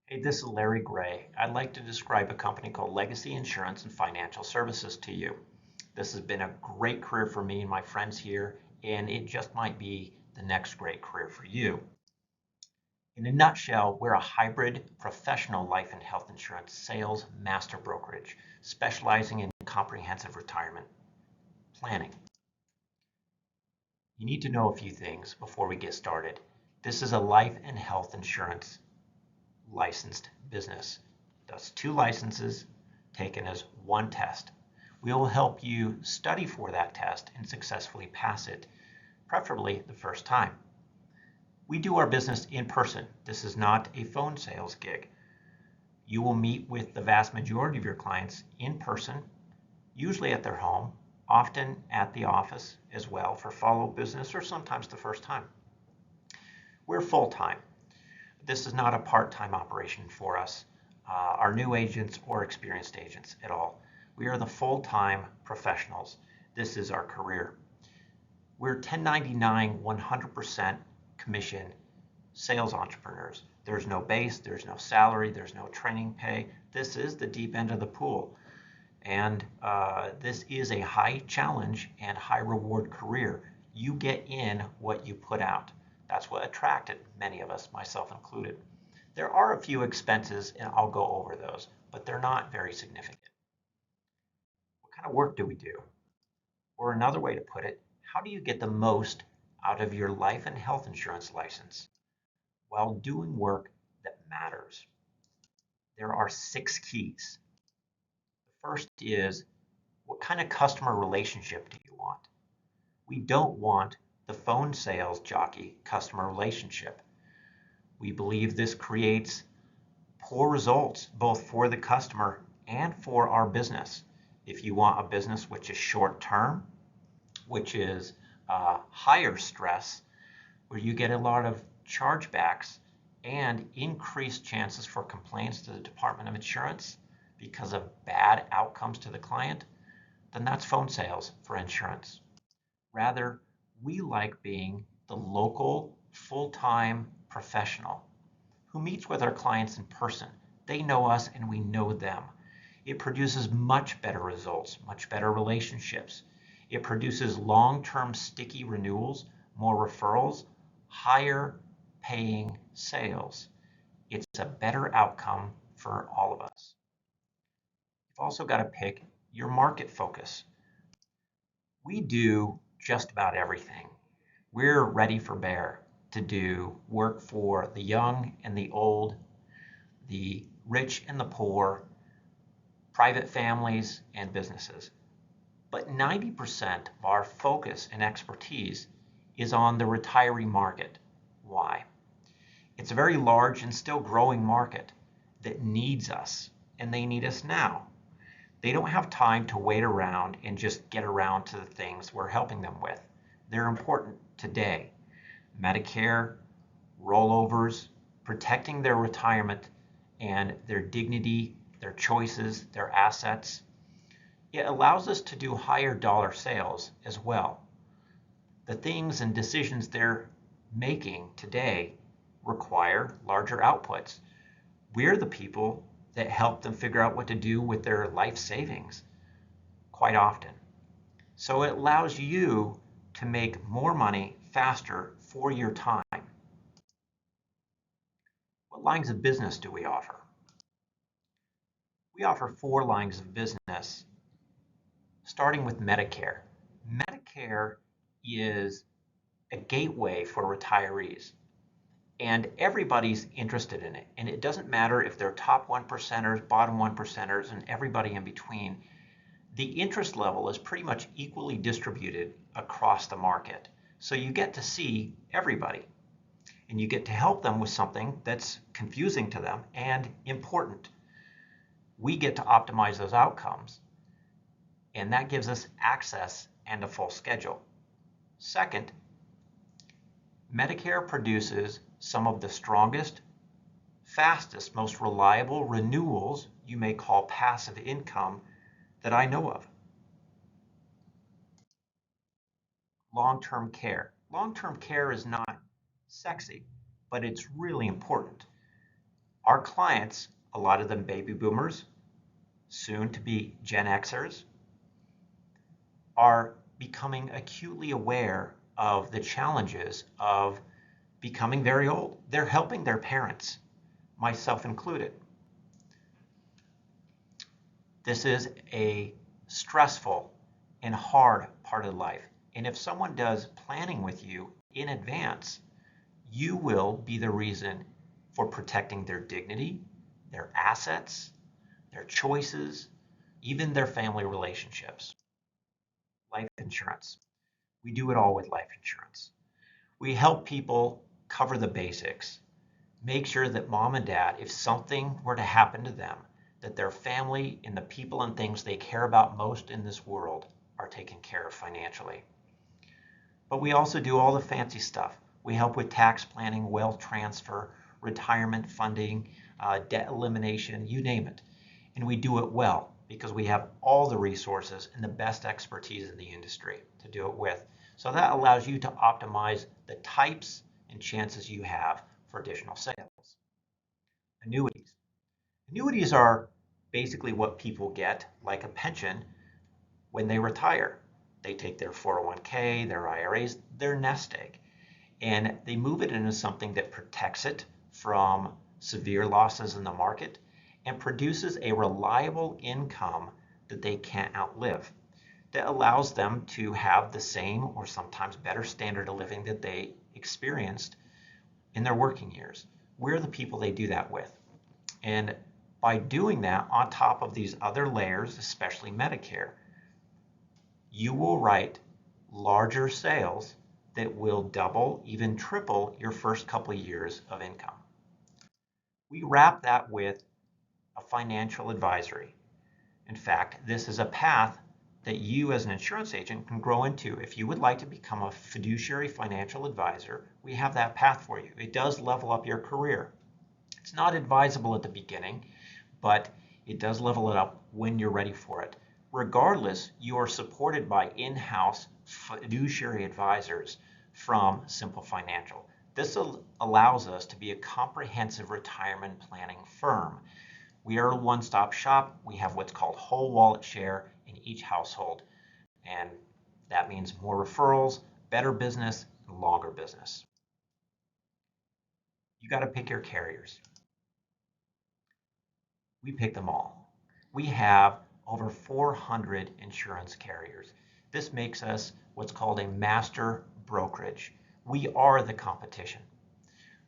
Hey, this is Larry Gray. I'd like to describe a company called Legacy Insurance and Financial Services to you. This has been a great career for me and my friends here, and it just might be the next great career for you. In a nutshell, we're a hybrid professional life and health insurance sales master brokerage specializing in comprehensive retirement planning. You need to know a few things before we get started. This is a life and health insurance licensed business. That's two licenses taken as one test. We will help you study for that test and successfully pass it, preferably the first time. We do our business in person. This is not a phone sales gig. You will meet with the vast majority of your clients in person, usually at their home, often at the office as well for follow-up business or sometimes the first time. We're full-time. This is not a part-time operation for us, our new agents or experienced agents at all. We are the full-time professionals. This is our career. We're 1099, 100% commission sales entrepreneurs. There's no base, there's no salary, there's no training pay. This is the deep end of the pool. And this is a high challenge and high reward career. You get in what you put out. That's what attracted many of us, myself included. There are a few expenses, and I'll go over those, but they're not very significant. What kind of work do we do? Or another way to put it, how do you get the most out of your life and health insurance license while doing work that matters? There are 6 keys. The first is, what kind of customer relationship do you want? We don't want the phone sales jockey customer relationship. We believe this creates poor results both for the customer and for our business. If you want a business which is short term, which is higher stress, where you get a lot of chargebacks and increased chances for complaints to the Department of Insurance because of bad outcomes to the client, then that's phone sales for insurance. Rather, we like being the local, full-time professional who meets with our clients in person. They know us and we know them. It produces much better results, much better relationships. It produces long-term sticky renewals, more referrals, higher paying sales. It's a better outcome for all of us. You've also got to pick your market focus. We do just about everything. We're ready for bear to do work for the young and the old, the rich and the poor, private families and businesses. But 90% of our focus and expertise is on the retiree market. Why? It's a very large and still growing market that needs us, and they need us now. They don't have time to wait around and just get around to the things we're helping them with. They're important today. Medicare, rollovers, protecting their retirement and their dignity, their choices, their assets. It allows us to do higher dollar sales as well. The things and decisions they're making today require larger outputs. We're the people that help them figure out what to do with their life savings quite often. So it allows you to make more money faster for your time. What lines of business do we offer? We offer 4 lines of business, starting with Medicare. Medicare is a gateway for retirees, and everybody's interested in it. And it doesn't matter if they're top 1 percenters, bottom 1 percenters, and everybody in between. The interest level is pretty much equally distributed across the market. So you get to see everybody, and you get to help them with something that's confusing to them and important. We get to optimize those outcomes, and that gives us access and a full schedule. Second, Medicare produces some of the strongest, fastest, most reliable renewals you may call passive income that I know of. Long-term care. Long-term care is not sexy, but it's really important. Our clients, a lot of them baby boomers, soon to be Gen Xers, are becoming acutely aware of the challenges of becoming very old. They're helping their parents, myself included. This is a stressful and hard part of life. And if someone does planning with you in advance, you will be the reason for protecting their dignity, their assets, their choices, even their family relationships. Life insurance. We do it all with life insurance. We help people cover the basics, make sure that mom and dad, if something were to happen to them, that their family and the people and things they care about most in this world are taken care of financially. But we also do all the fancy stuff. We help with tax planning, wealth transfer, retirement funding, debt elimination, you name it. And we do it well because we have all the resources and the best expertise in the industry to do it with. So that allows you to optimize the types and chances you have for additional sales. Annuities. Annuities are basically what people get, like a pension, when they retire. They take their 401k, their IRAs, their nest egg, and they move it into something that protects it from severe losses in the market and produces a reliable income that they can't outlive, that allows them to have the same or sometimes better standard of living that they experienced in their working years. We're the people they do that with. And by doing that on top of these other layers, especially Medicare, you will write larger sales that will double, even triple your first couple of years of income. We wrap that with a financial advisory. In fact, this is a path that you as an insurance agent can grow into. If you would like to become a fiduciary financial advisor, we have that path for you. It does level up your career. It's not advisable at the beginning, but it does level it up when you're ready for it. Regardless, you are supported by in-house fiduciary advisors from Simple Financial. This allows us to be a comprehensive retirement planning firm. We are a one-stop shop. We have what's called whole wallet share in each household, and that means more referrals, better business, and longer business. You got to pick your carriers. We pick them all. We have over 400 insurance carriers. This makes us what's called a master brokerage. We are the competition.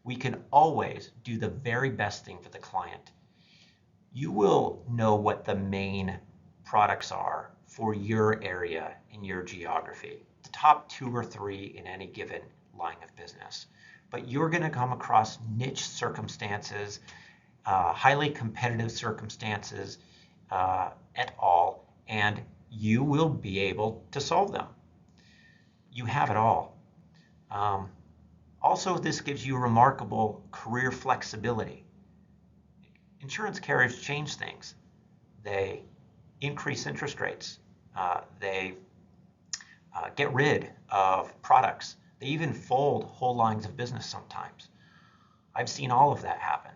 We can always do the very best thing for the client. You will know what the main products are for your area in your geography, the top 2 or 3 in any given line of business. But you're going to come across niche circumstances, highly competitive circumstances et al., and you will be able to solve them. You have it all. Also, this gives you remarkable career flexibility. Insurance carriers change things. They increase interest rates. They get rid of products. They even fold whole lines of business sometimes. I've seen all of that happen,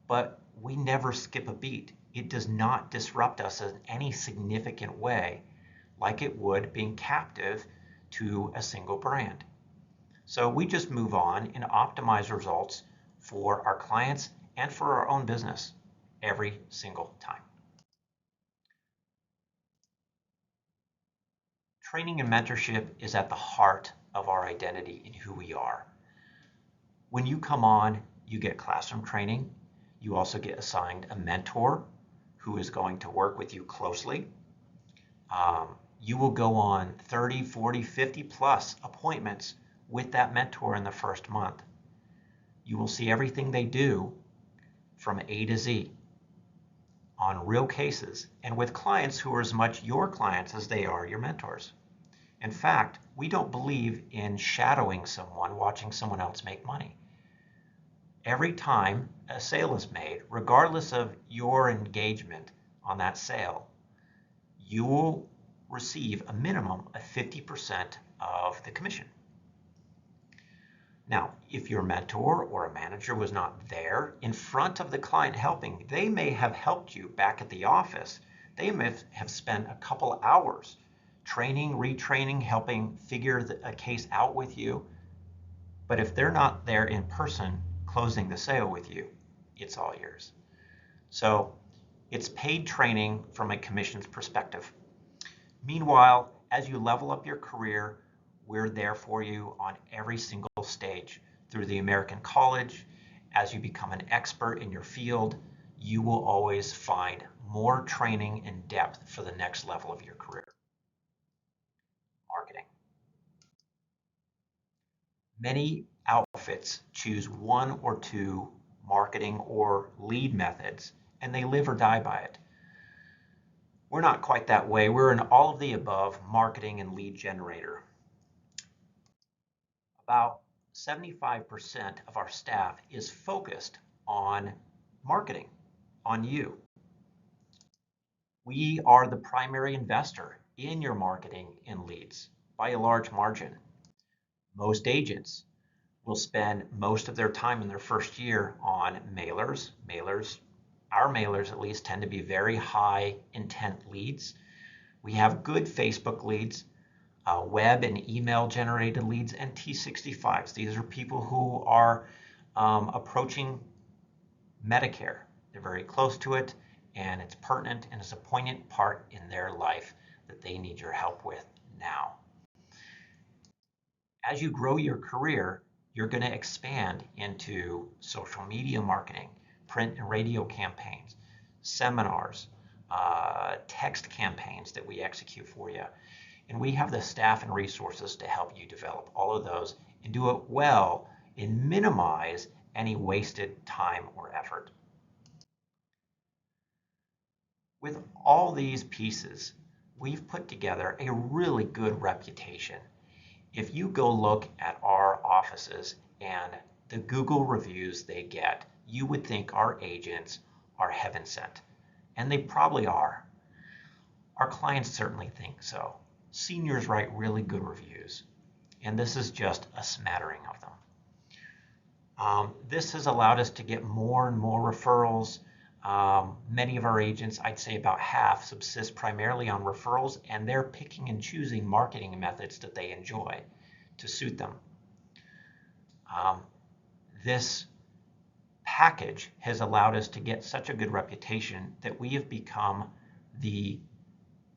but we never skip a beat. It does not disrupt us in any significant way like it would being captive to a single brand. So we just move on and optimize results for our clients and for our own business every single time. Training and mentorship is at the heart of our identity and who we are. When you come on, you get classroom training. You also get assigned a mentor who is going to work with you closely. You will go on 30, 40, 50 plus appointments with that mentor in the first month. You will see everything they do from A to Z on real cases and with clients who are as much your clients as they are your mentors. In fact, we don't believe in shadowing someone, watching someone else make money. Every time a sale is made, regardless of your engagement on that sale, you will receive a minimum of 50% of the commission. Now, if your mentor or a manager was not there in front of the client helping, they may have helped you back at the office. They may have spent a couple hours training, retraining, helping figure a case out with you. But if they're not there in person closing the sale with you, it's all yours. So it's paid training from a commission's perspective. Meanwhile, as you level up your career, we're there for you on every single stage. Through the American College, as you become an expert in your field, you will always find more training and depth for the next level of your career. Marketing. Many outfits choose one or two marketing or lead methods, and they live or die by it. We're not quite that way. We're an all of the above marketing and lead generator. About 75% of our staff is focused on marketing, on you. We are the primary investor in your marketing and leads by a large margin. Most agents will spend most of their time in their first year on mailers. Our mailers at least tend to be very high intent leads. We have good Facebook leads, web and email generated leads, and T65s. These are people who are approaching Medicare. They're very close to it, and it's pertinent and it's a poignant part in their life that they need your help with now. As you grow your career, you're going to expand into social media marketing, print and radio campaigns, seminars, text campaigns that we execute for you. And we have the staff and resources to help you develop all of those and do it well and minimize any wasted time or effort. With all these pieces, we've put together a really good reputation. If you go look at our offices and the Google reviews they get, you would think our agents are heaven sent. And they probably are. Our clients certainly think so. Seniors write really good reviews, and this is just a smattering of them. This has allowed us to get more and more referrals. Many of our agents, I'd say about half, subsist primarily on referrals, and they're picking and choosing marketing methods that they enjoy to suit them. This package has allowed us to get such a good reputation that we have become the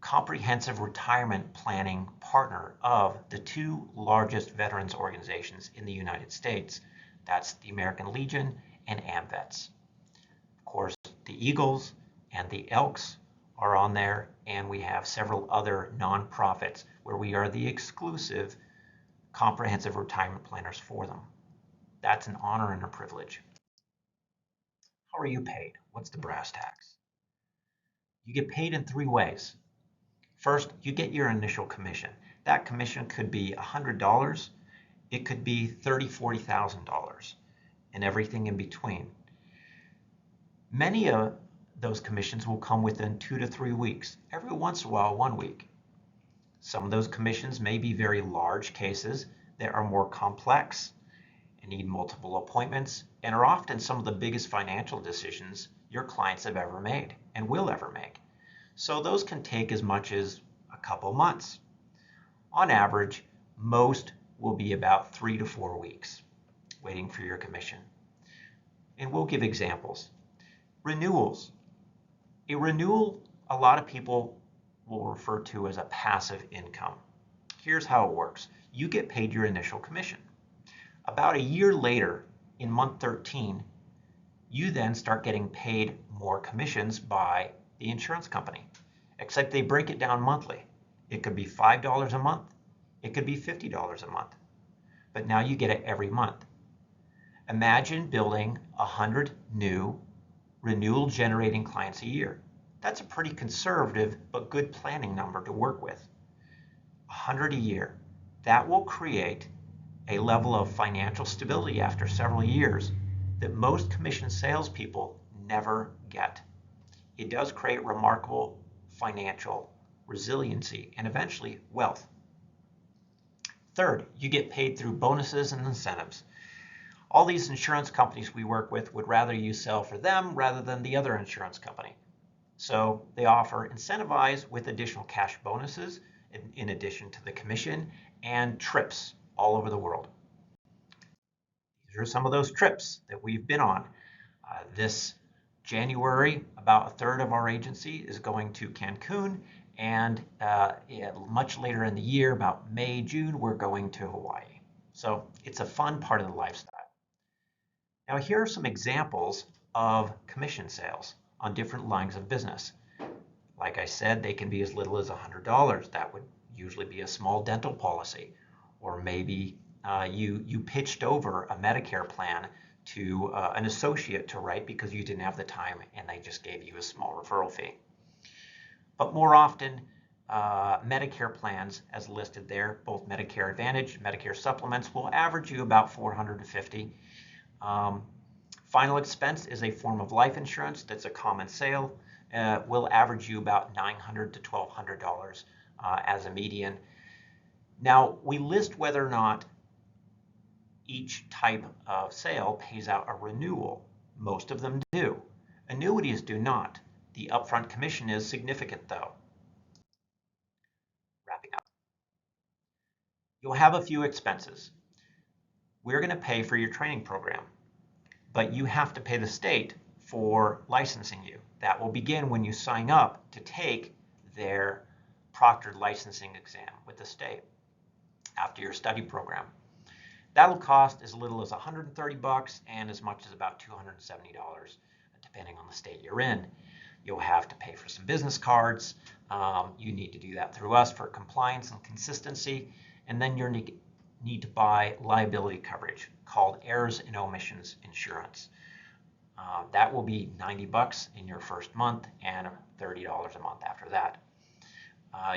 comprehensive retirement planning partner of the two largest veterans organizations in the United States. That's the American Legion and AMVETS. Of course, the Eagles and the Elks are on there, and we have several other nonprofits where we are the exclusive comprehensive retirement planners for them. That's an honor and a privilege. How are you paid? What's the brass tacks? You get paid in three ways. First, you get your initial commission. That commission could be $100, it could be $30,000, $40,000, and everything in between. Many of those commissions will come within 2 to 3 weeks, every once in a while 1 week. Some of those commissions may be very large cases that are more complex and need multiple appointments and are often some of the biggest financial decisions your clients have ever made and will ever make. So those can take as much as a couple months. On average, most will be about 3 to 4 weeks waiting for your commission. And we'll give examples. Renewals. A renewal, a lot of people will refer to as a passive income. Here's how it works. You get paid your initial commission. About a year later, in month 13, you then start getting paid more commissions by the insurance company, except they break it down monthly. It could be $5 a month. It could be $50 a month. But now you get it every month. Imagine building 100 new renewal generating clients a year. That's a pretty conservative but good planning number to work with. 100 a year. That will create a level of financial stability after several years that most commission salespeople never get. It does create remarkable financial resiliency and eventually wealth. Third, you get paid through bonuses and incentives. All these insurance companies we work with would rather you sell for them rather than the other insurance company. So they offer incentivize with additional cash bonuses in addition to the commission and trips all over the world. These are some of those trips that we've been on. This January, about a third of our agency is going to Cancun, and much later in the year, about May, June, we're going to Hawaii. So it's a fun part of the lifestyle. Now here are some examples of commission sales on different lines of business. Like I said, they can be as little as $100. That would usually be a small dental policy. Or maybe you pitched over a Medicare plan to an associate to write because you didn't have the time and they just gave you a small referral fee. But more often, Medicare plans, as listed there, both Medicare Advantage and Medicare Supplements, will average you about $450. Final expense is a form of life insurance that's a common sale. Will average you about $900 to $1,200 as a median. Now, we list whether or not each type of sale pays out a renewal. Most of them do. Annuities do not. The upfront commission is significant, though. Wrapping up. You'll have a few expenses. We're going to pay for your training program, but you have to pay the state for licensing you. That will begin when you sign up to take their proctored licensing exam with the state after your study program. That'll cost as little as $130 and as much as about $270, depending on the state you're in. You'll have to pay for some business cards. You need to do that through us for compliance and consistency. And then you need to buy liability coverage called errors and omissions insurance. That will be $90 in your first month and $30 a month after that.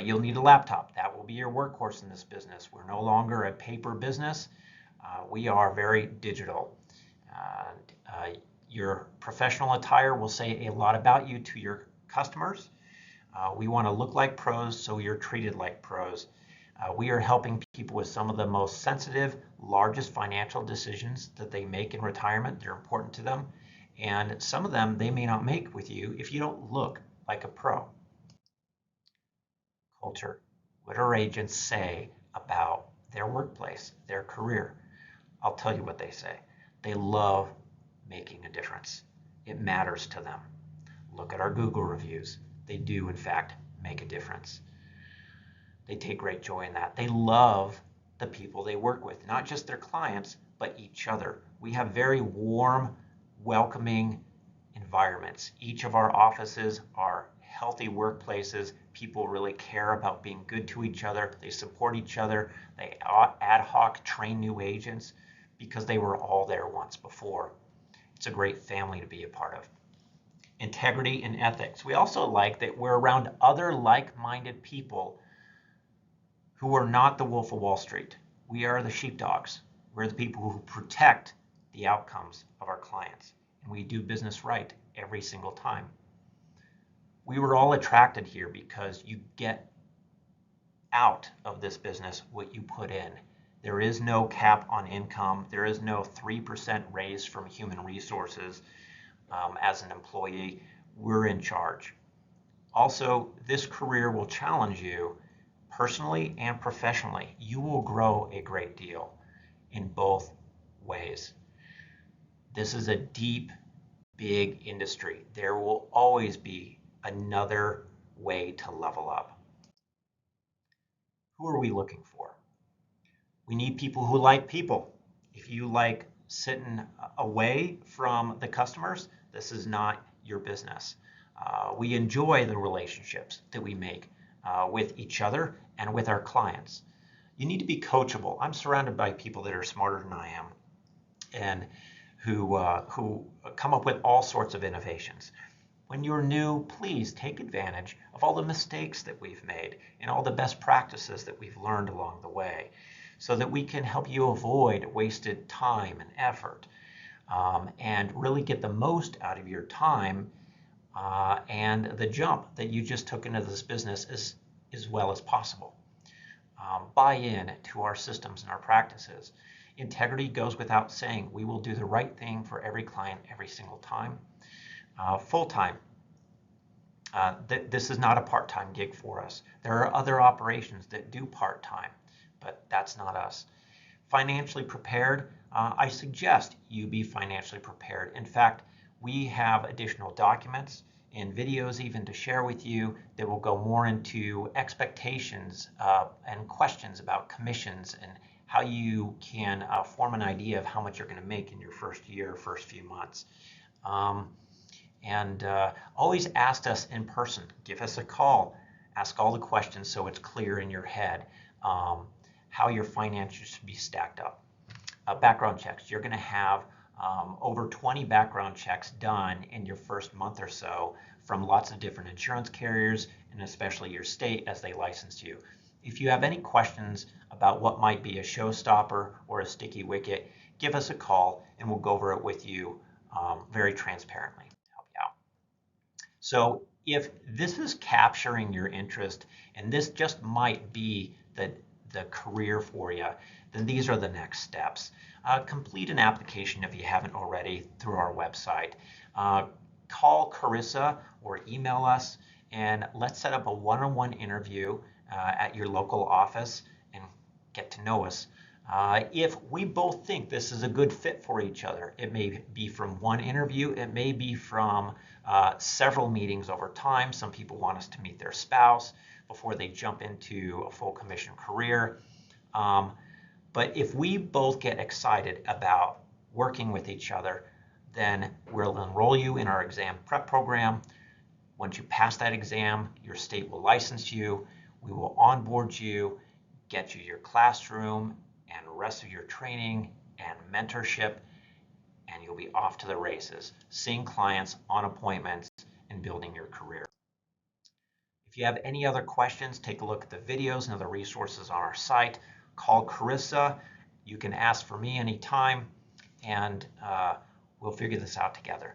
You'll need a laptop. That will be your workhorse in this business. We're no longer a paper business. We are very digital. Your professional attire will say a lot about you to your customers. We want to look like pros, so you're treated like pros. We are helping people with some of the most sensitive, largest financial decisions that they make in retirement. They're important to them. And some of them they may not make with you if you don't look like a pro. Culture. What do our agents say about their workplace, their career? I'll tell you what they say. They love making a difference. It matters to them. Look at our Google reviews. They do, in fact, make a difference. They take great joy in that. They love the people they work with, not just their clients, but each other. We have very warm, welcoming environments. Each of our offices are healthy workplaces. People really care about being good to each other. They support each other. They ad hoc train new agents because they were all there once before. It's a great family to be a part of. Integrity and ethics. We also like that we're around other like-minded people who are not the Wolf of Wall Street. We are the sheepdogs. We're the people who protect the outcomes of our clients. And we do business right every single time. We were all attracted here because you get out of this business what you put in. There is no cap on income. There is no 3% raise from human resources as an employee. We're in charge. Also, this career will challenge you personally and professionally. You will grow a great deal in both ways. This is a deep, big industry. There will always be another way to level up. Who are we looking for? We need people who like people. If you like sitting away from the customers, this is not your business. We enjoy the relationships that we make with each other and with our clients. You need to be coachable. I'm surrounded by people that are smarter than I am and who come up with all sorts of innovations. When you're new, please take advantage of all the mistakes that we've made and all the best practices that we've learned along the way so that we can help you avoid wasted time and effort and really get the most out of your time and the jump that you just took into this business as well as possible. Buy in to our systems and our practices. Integrity goes without saying. We will do the right thing for every client every single time. Full-time. This is not a part-time gig for us. There are other operations that do part-time, but that's not us. Financially prepared. I suggest you be financially prepared. In fact, we have additional documents and videos even to share with you that will go more into expectations and questions about commissions and how you can form an idea of how much you're going to make in your first year, first few months. Always ask us in person. Give us a call. Ask all the questions so it's clear in your head how your finances should be stacked up. Background checks. You're going to have over 20 background checks done in your first month or so from lots of different insurance carriers and especially your state as they license you. If you have any questions about what might be a showstopper or a sticky wicket, give us a call and we'll go over it with you very transparently to help you out. So if this is capturing your interest and this just might be the career for you, then these are the next steps. Complete an application if you haven't already through our website. Call Carissa or email us and let's set up a one-on-one interview at your local office and get to know us. If we both think this is a good fit for each other, it may be from one interview, it may be from several meetings over time. Some people want us to meet their spouse before they jump into a full commission career. But if we both get excited about working with each other, then we'll enroll you in our exam prep program. Once you pass that exam, your state will license you. We will onboard you, get you your classroom and rest of your training and mentorship, and you'll be off to the races, seeing clients on appointments and building your career. If you have any other questions, take a look at the videos and other resources on our site. Call Carissa. You can ask for me anytime, and we'll figure this out together.